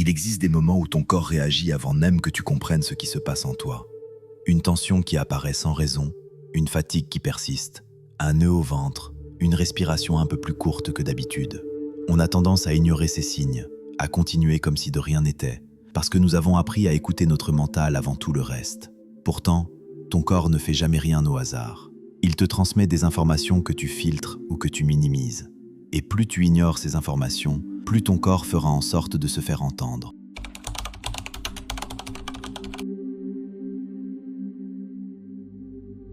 Il existe des moments où ton corps réagit avant même que tu comprennes ce qui se passe en toi. Une tension qui apparaît sans raison, une fatigue qui persiste, un nœud au ventre, une respiration un peu plus courte que d'habitude. On a tendance à ignorer ces signes, à continuer comme si de rien n'était, parce que nous avons appris à écouter notre mental avant tout le reste. Pourtant, ton corps ne fait jamais rien au hasard. Il te transmet des informations que tu filtres ou que tu minimises. Et plus tu ignores ces informations, plus ton corps fera en sorte de se faire entendre.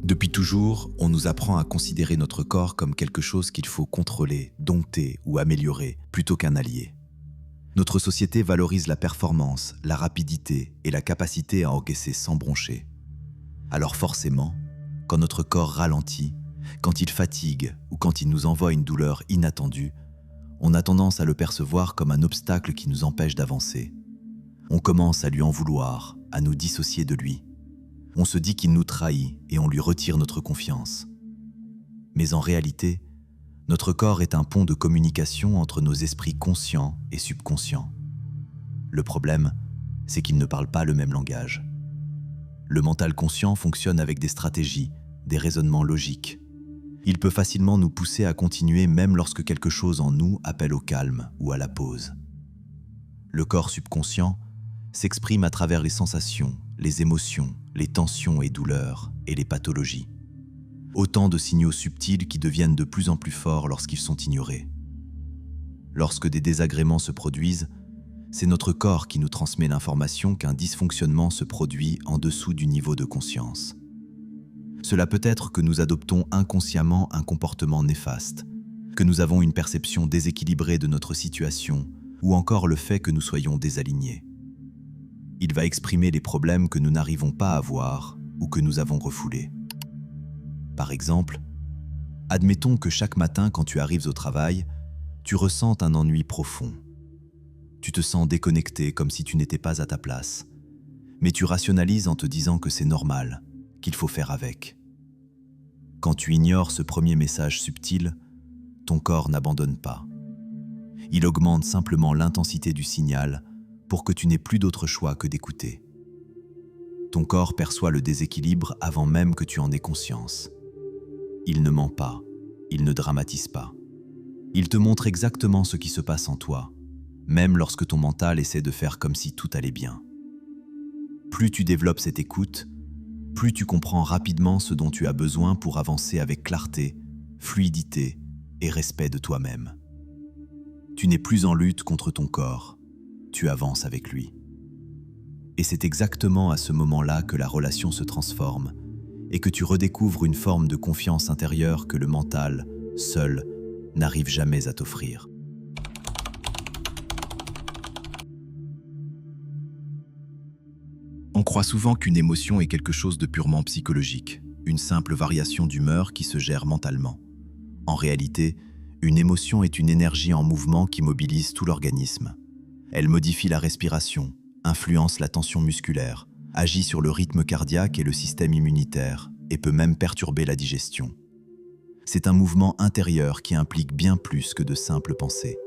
Depuis toujours, on nous apprend à considérer notre corps comme quelque chose qu'il faut contrôler, dompter ou améliorer, plutôt qu'un allié. Notre société valorise la performance, la rapidité et la capacité à encaisser sans broncher. Alors forcément, quand notre corps ralentit, quand il fatigue ou quand il nous envoie une douleur inattendue, on a tendance à le percevoir comme un obstacle qui nous empêche d'avancer. On commence à lui en vouloir, à nous dissocier de lui. On se dit qu'il nous trahit et on lui retire notre confiance. Mais en réalité, notre corps est un pont de communication entre nos esprits conscients et subconscients. Le problème, c'est qu'ils ne parlent pas le même langage. Le mental conscient fonctionne avec des stratégies, des raisonnements logiques. Il peut facilement nous pousser à continuer même lorsque quelque chose en nous appelle au calme ou à la pause. Le corps subconscient s'exprime à travers les sensations, les émotions, les tensions et douleurs et les pathologies. Autant de signaux subtils qui deviennent de plus en plus forts lorsqu'ils sont ignorés. Lorsque des désagréments se produisent, c'est notre corps qui nous transmet l'information qu'un dysfonctionnement se produit en dessous du niveau de conscience. Cela peut être que nous adoptons inconsciemment un comportement néfaste, que nous avons une perception déséquilibrée de notre situation, ou encore le fait que nous soyons désalignés. Il va exprimer les problèmes que nous n'arrivons pas à voir ou que nous avons refoulés. Par exemple, admettons que chaque matin quand tu arrives au travail, tu ressentes un ennui profond. Tu te sens déconnecté comme si tu n'étais pas à ta place, mais tu rationalises en te disant que c'est normal, qu'il faut faire avec. Quand tu ignores ce premier message subtil, ton corps n'abandonne pas. Il augmente simplement l'intensité du signal pour que tu n'aies plus d'autre choix que d'écouter. Ton corps perçoit le déséquilibre avant même que tu en aies conscience. Il ne ment pas, il ne dramatise pas. Il te montre exactement ce qui se passe en toi, même lorsque ton mental essaie de faire comme si tout allait bien. Plus tu développes cette écoute, plus tu comprends rapidement ce dont tu as besoin pour avancer avec clarté, fluidité et respect de toi-même. Tu n'es plus en lutte contre ton corps, tu avances avec lui. Et c'est exactement à ce moment-là que la relation se transforme et que tu redécouvres une forme de confiance intérieure que le mental, seul, n'arrive jamais à t'offrir. On croit souvent qu'une émotion est quelque chose de purement psychologique, une simple variation d'humeur qui se gère mentalement. En réalité, une émotion est une énergie en mouvement qui mobilise tout l'organisme. Elle modifie la respiration, influence la tension musculaire, agit sur le rythme cardiaque et le système immunitaire, et peut même perturber la digestion. C'est un mouvement intérieur qui implique bien plus que de simples pensées.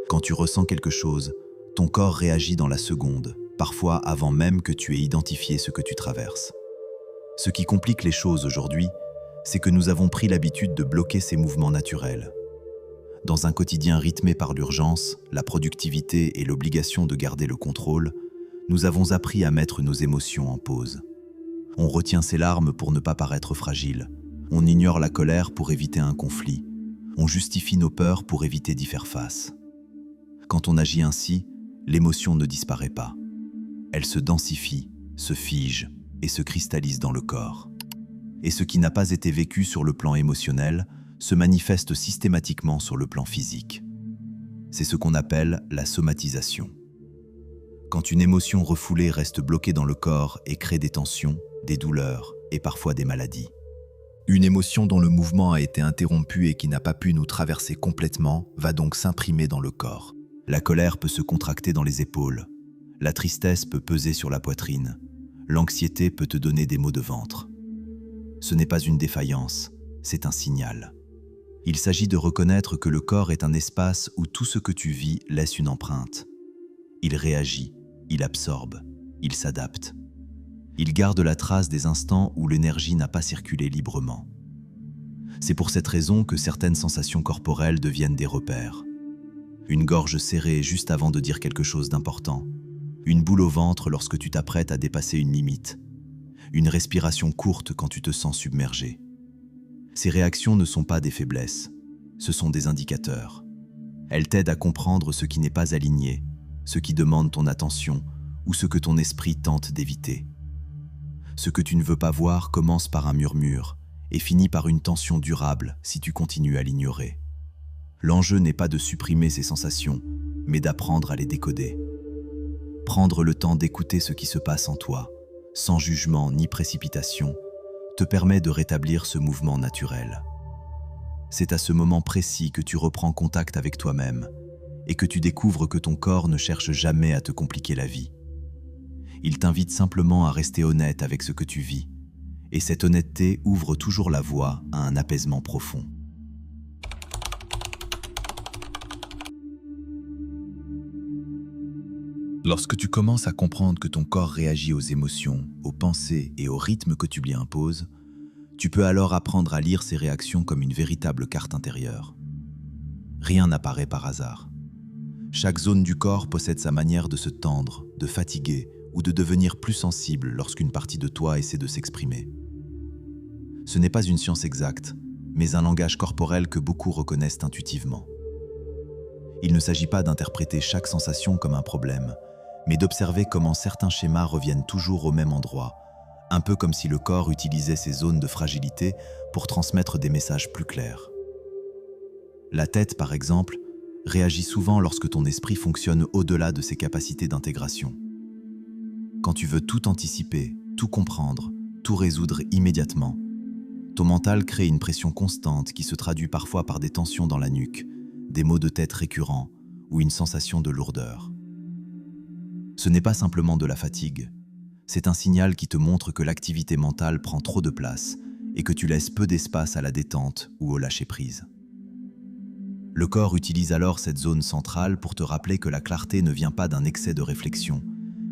Quand tu ressens quelque chose, ton corps réagit dans la seconde, parfois avant même que tu aies identifié ce que tu traverses. Ce qui complique les choses aujourd'hui, c'est que nous avons pris l'habitude de bloquer ces mouvements naturels. Dans un quotidien rythmé par l'urgence, la productivité et l'obligation de garder le contrôle, nous avons appris à mettre nos émotions en pause. On retient ses larmes pour ne pas paraître fragile. On ignore la colère pour éviter un conflit. On justifie nos peurs pour éviter d'y faire face. Quand on agit ainsi, l'émotion ne disparaît pas. Elle se densifie, se fige et se cristallise dans le corps. Et ce qui n'a pas été vécu sur le plan émotionnel se manifeste systématiquement sur le plan physique. C'est ce qu'on appelle la somatisation. Quand une émotion refoulée reste bloquée dans le corps et crée des tensions, des douleurs et parfois des maladies. Une émotion dont le mouvement a été interrompu et qui n'a pas pu nous traverser complètement va donc s'imprimer dans le corps. La colère peut se contracter dans les épaules. La tristesse peut peser sur la poitrine. L'anxiété peut te donner des maux de ventre. Ce n'est pas une défaillance, c'est un signal. Il s'agit de reconnaître que le corps est un espace où tout ce que tu vis laisse une empreinte. Il réagit, il absorbe, il s'adapte. Il garde la trace des instants où l'énergie n'a pas circulé librement. C'est pour cette raison que certaines sensations corporelles deviennent des repères. Une gorge serrée juste avant de dire quelque chose d'important. Une boule au ventre lorsque tu t'apprêtes à dépasser une limite. Une respiration courte quand tu te sens submergé. Ces réactions ne sont pas des faiblesses, ce sont des indicateurs. Elles t'aident à comprendre ce qui n'est pas aligné, ce qui demande ton attention ou ce que ton esprit tente d'éviter. Ce que tu ne veux pas voir commence par un murmure et finit par une tension durable si tu continues à l'ignorer. L'enjeu n'est pas de supprimer ces sensations, mais d'apprendre à les décoder. Prendre le temps d'écouter ce qui se passe en toi, sans jugement ni précipitation, te permet de rétablir ce mouvement naturel. C'est à ce moment précis que tu reprends contact avec toi-même et que tu découvres que ton corps ne cherche jamais à te compliquer la vie. Il t'invite simplement à rester honnête avec ce que tu vis, et cette honnêteté ouvre toujours la voie à un apaisement profond. Lorsque tu commences à comprendre que ton corps réagit aux émotions, aux pensées et au rythme que tu lui imposes, tu peux alors apprendre à lire ces réactions comme une véritable carte intérieure. Rien n'apparaît par hasard. Chaque zone du corps possède sa manière de se tendre, de fatiguer ou de devenir plus sensible lorsqu'une partie de toi essaie de s'exprimer. Ce n'est pas une science exacte, mais un langage corporel que beaucoup reconnaissent intuitivement. Il ne s'agit pas d'interpréter chaque sensation comme un problème, mais d'observer comment certains schémas reviennent toujours au même endroit, un peu comme si le corps utilisait ces zones de fragilité pour transmettre des messages plus clairs. La tête, par exemple, réagit souvent lorsque ton esprit fonctionne au-delà de ses capacités d'intégration. Quand tu veux tout anticiper, tout comprendre, tout résoudre immédiatement, ton mental crée une pression constante qui se traduit parfois par des tensions dans la nuque, des maux de tête récurrents ou une sensation de lourdeur. Ce n'est pas simplement de la fatigue, c'est un signal qui te montre que l'activité mentale prend trop de place et que tu laisses peu d'espace à la détente ou au lâcher-prise. Le corps utilise alors cette zone centrale pour te rappeler que la clarté ne vient pas d'un excès de réflexion,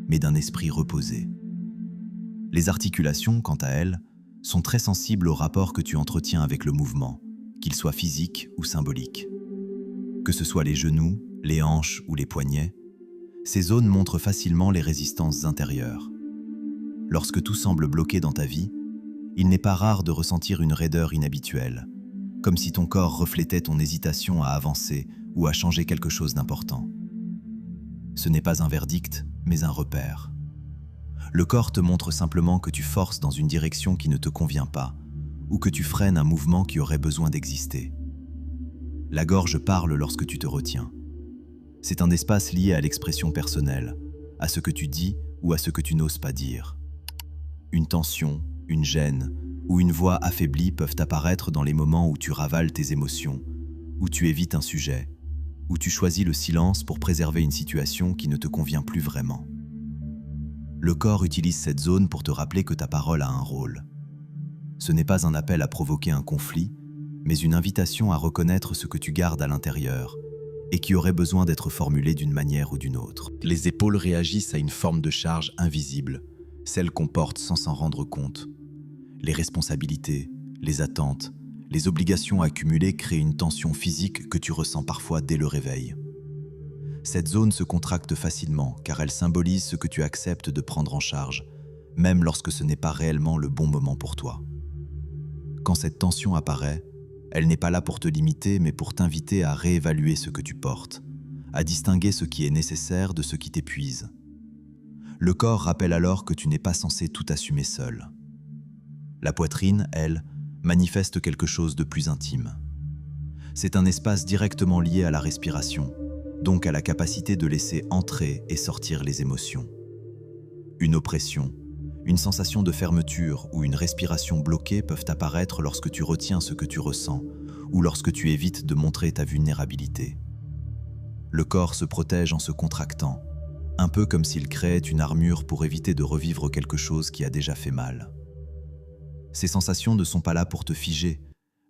mais d'un esprit reposé. Les articulations, quant à elles, sont très sensibles au rapport que tu entretiens avec le mouvement, qu'il soit physique ou symbolique. Que ce soit les genoux, les hanches ou les poignets, ces zones montrent facilement les résistances intérieures. Lorsque tout semble bloqué dans ta vie, il n'est pas rare de ressentir une raideur inhabituelle, comme si ton corps reflétait ton hésitation à avancer ou à changer quelque chose d'important. Ce n'est pas un verdict, mais un repère. Le corps te montre simplement que tu forces dans une direction qui ne te convient pas, ou que tu freines un mouvement qui aurait besoin d'exister. La gorge parle lorsque tu te retiens. C'est un espace lié à l'expression personnelle, à ce que tu dis ou à ce que tu n'oses pas dire. Une tension, une gêne ou une voix affaiblie peuvent apparaître dans les moments où tu ravales tes émotions, où tu évites un sujet, où tu choisis le silence pour préserver une situation qui ne te convient plus vraiment. Le corps utilise cette zone pour te rappeler que ta parole a un rôle. Ce n'est pas un appel à provoquer un conflit, mais une invitation à reconnaître ce que tu gardes à l'intérieur et qui aurait besoin d'être formulé d'une manière ou d'une autre. Les épaules réagissent à une forme de charge invisible, celle qu'on porte sans s'en rendre compte. Les responsabilités, les attentes, les obligations accumulées créent une tension physique que tu ressens parfois dès le réveil. Cette zone se contracte facilement car elle symbolise ce que tu acceptes de prendre en charge, même lorsque ce n'est pas réellement le bon moment pour toi. Quand cette tension apparaît, elle n'est pas là pour te limiter mais pour t'inviter à réévaluer ce que tu portes, à distinguer ce qui est nécessaire de ce qui t'épuise. Le corps rappelle alors que tu n'es pas censé tout assumer seul. La poitrine, elle, manifeste quelque chose de plus intime. C'est un espace directement lié à la respiration, donc à la capacité de laisser entrer et sortir les émotions. Une oppression, une sensation de fermeture ou une respiration bloquée peuvent apparaître lorsque tu retiens ce que tu ressens ou lorsque tu évites de montrer ta vulnérabilité. Le corps se protège en se contractant, un peu comme s'il créait une armure pour éviter de revivre quelque chose qui a déjà fait mal. Ces sensations ne sont pas là pour te figer,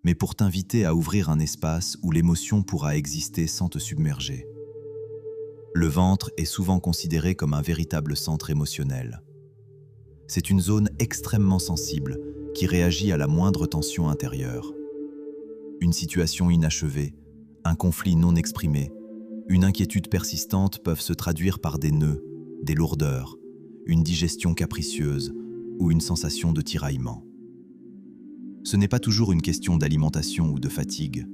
mais pour t'inviter à ouvrir un espace où l'émotion pourra exister sans te submerger. Le ventre est souvent considéré comme un véritable centre émotionnel. C'est une zone extrêmement sensible qui réagit à la moindre tension intérieure. Une situation inachevée, un conflit non exprimé, une inquiétude persistante peuvent se traduire par des nœuds, des lourdeurs, une digestion capricieuse ou une sensation de tiraillement. Ce n'est pas toujours une question d'alimentation ou de fatigue.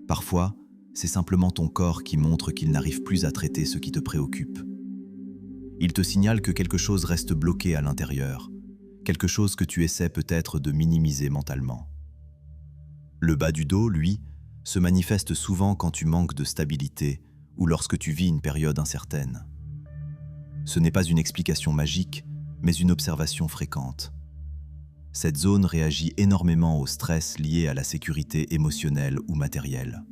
Parfois, c'est simplement ton corps qui montre qu'il n'arrive plus à traiter ce qui te préoccupe. Il te signale que quelque chose reste bloqué à l'intérieur, quelque chose que tu essaies peut-être de minimiser mentalement. Le bas du dos, lui, se manifeste souvent quand tu manques de stabilité ou lorsque tu vis une période incertaine. Ce n'est pas une explication magique, mais une observation fréquente. Cette zone réagit énormément au stress lié à la sécurité émotionnelle ou matérielle.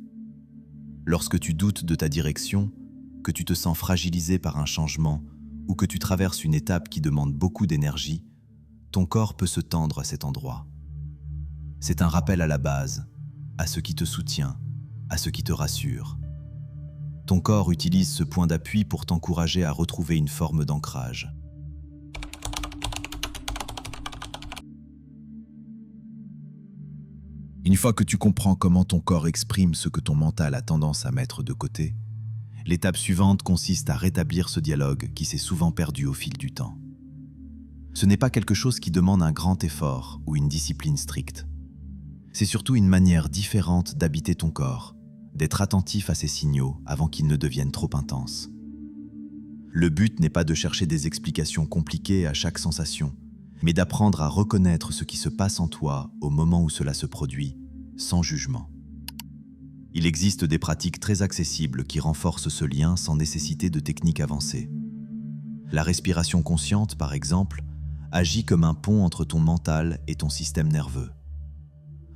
Lorsque tu doutes de ta direction, que tu te sens fragilisé par un changement ou que tu traverses une étape qui demande beaucoup d'énergie, ton corps peut se tendre à cet endroit. C'est un rappel à la base, à ce qui te soutient, à ce qui te rassure. Ton corps utilise ce point d'appui pour t'encourager à retrouver une forme d'ancrage. Une fois que tu comprends comment ton corps exprime ce que ton mental a tendance à mettre de côté, l'étape suivante consiste à rétablir ce dialogue qui s'est souvent perdu au fil du temps. Ce n'est pas quelque chose qui demande un grand effort ou une discipline stricte. C'est surtout une manière différente d'habiter ton corps, d'être attentif à ces signaux avant qu'ils ne deviennent trop intenses. Le but n'est pas de chercher des explications compliquées à chaque sensation, mais d'apprendre à reconnaître ce qui se passe en toi au moment où cela se produit, sans jugement. Il existe des pratiques très accessibles qui renforcent ce lien sans nécessiter de techniques avancées. La respiration consciente, par exemple, agit comme un pont entre ton mental et ton système nerveux.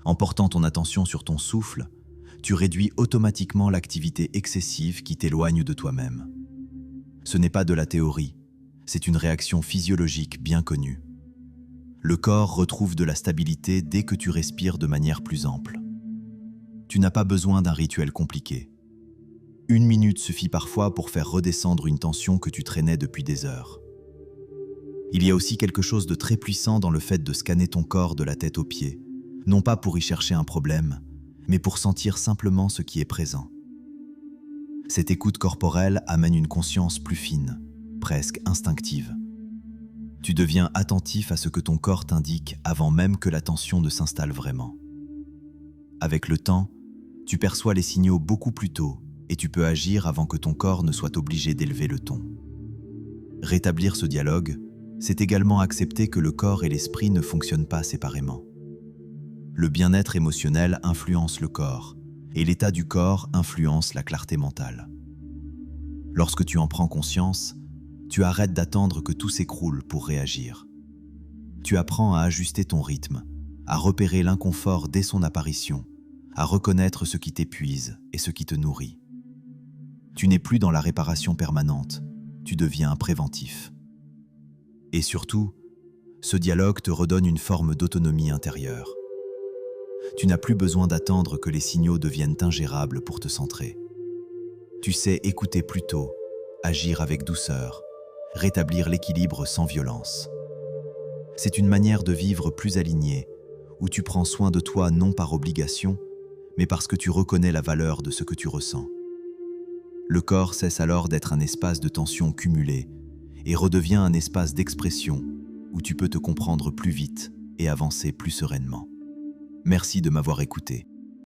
En portant ton attention sur ton souffle, tu réduis automatiquement l'activité excessive qui t'éloigne de toi-même. Ce n'est pas de la théorie, c'est une réaction physiologique bien connue. Le corps retrouve de la stabilité dès que tu respires de manière plus ample. Tu n'as pas besoin d'un rituel compliqué. 1 minute suffit parfois pour faire redescendre une tension que tu traînais depuis des heures. Il y a aussi quelque chose de très puissant dans le fait de scanner ton corps de la tête aux pieds, non pas pour y chercher un problème, mais pour sentir simplement ce qui est présent. Cette écoute corporelle amène une conscience plus fine, presque instinctive. Tu deviens attentif à ce que ton corps t'indique avant même que la tension ne s'installe vraiment. Avec le temps, tu perçois les signaux beaucoup plus tôt et tu peux agir avant que ton corps ne soit obligé d'élever le ton. Rétablir ce dialogue, c'est également accepter que le corps et l'esprit ne fonctionnent pas séparément. Le bien-être émotionnel influence le corps, et l'état du corps influence la clarté mentale. Lorsque tu en prends conscience, tu arrêtes d'attendre que tout s'écroule pour réagir. Tu apprends à ajuster ton rythme, à repérer l'inconfort dès son apparition, à reconnaître ce qui t'épuise et ce qui te nourrit. Tu n'es plus dans la réparation permanente, tu deviens un préventif. Et surtout, ce dialogue te redonne une forme d'autonomie intérieure. Tu n'as plus besoin d'attendre que les signaux deviennent ingérables pour te centrer. Tu sais écouter plus tôt, agir avec douceur, rétablir l'équilibre sans violence. C'est une manière de vivre plus alignée, où tu prends soin de toi non par obligation, mais parce que tu reconnais la valeur de ce que tu ressens. Le corps cesse alors d'être un espace de tension cumulée et redevient un espace d'expression où tu peux te comprendre plus vite et avancer plus sereinement. Merci de m'avoir écouté.